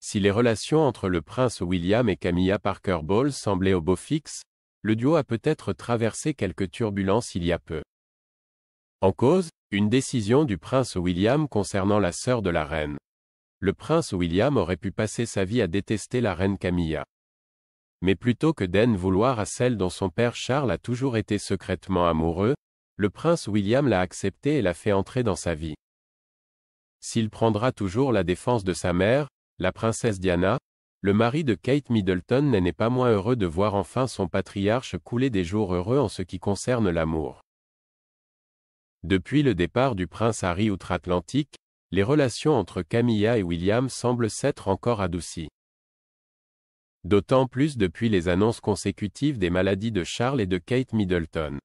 Si les relations entre le prince William et Camilla Parker Bowles semblaient au beau fixe, le duo a peut-être traversé quelques turbulences il y a peu. En cause, une décision du prince William concernant la sœur de la reine. Le prince William aurait pu passer sa vie à détester la reine Camilla. Mais plutôt que d'en vouloir à celle dont son père Charles a toujours été secrètement amoureux, le prince William l'a acceptée et l'a fait entrer dans sa vie. S'il prendra toujours la défense de sa mère, la princesse Diana, le mari de Kate Middleton n'est pas moins heureux de voir enfin son patriarche couler des jours heureux en ce qui concerne l'amour. Depuis le départ du prince Harry outre-Atlantique, les relations entre Camilla et William semblent s'être encore adoucies. D'autant plus depuis les annonces consécutives des maladies de Charles et de Kate Middleton.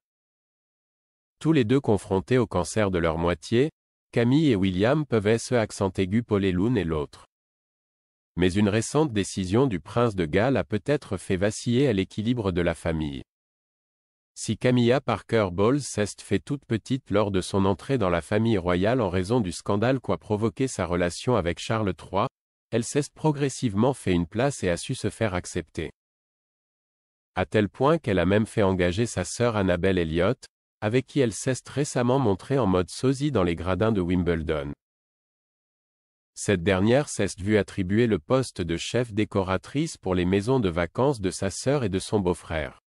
Tous les deux confrontés au cancer de leur moitié, Camille et William peuvent se accent aigu pauler l'une et l'autre. Mais une récente décision du prince de Galles a peut-être fait vaciller à l'équilibre de la famille. Si Camilla Parker Bowles s'est fait toute petite lors de son entrée dans la famille royale en raison du scandale qu'a provoqué sa relation avec Charles III, elle s'est progressivement fait une place et a su se faire accepter. À tel point qu'elle a même fait engager sa sœur Annabel Elliott, avec qui elle s'est récemment montrée en mode sosie dans les gradins de Wimbledon. Cette dernière s'est vue attribuer le poste de chef décoratrice pour les maisons de vacances de sa sœur et de son beau-frère.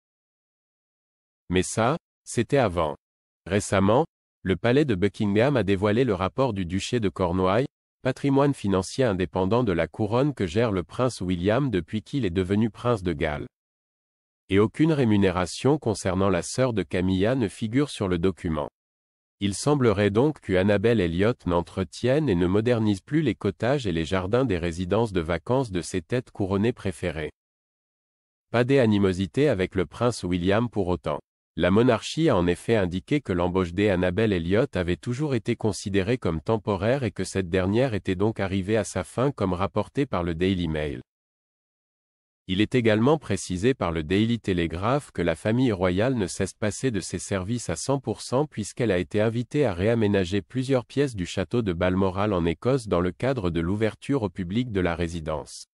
Mais ça, c'était avant. Récemment, le palais de Buckingham a dévoilé le rapport du duché de Cornouailles, patrimoine financier indépendant de la couronne que gère le prince William depuis qu'il est devenu prince de Galles. Et aucune rémunération concernant la sœur de Camilla ne figure sur le document. Il semblerait donc que Annabel Elliott n'entretienne et ne modernise plus les cottages et les jardins des résidences de vacances de ses têtes couronnées préférées. Pas d'animosité avec le prince William pour autant. La monarchie a en effet indiqué que l'embauche d'Annabel Elliott avait toujours été considérée comme temporaire et que cette dernière était donc arrivée à sa fin comme rapporté par le Daily Mail. Il est également précisé par le Daily Telegraph que la famille royale ne cesse passer de ses services à 100% puisqu'elle a été invitée à réaménager plusieurs pièces du château de Balmoral en Écosse dans le cadre de l'ouverture au public de la résidence.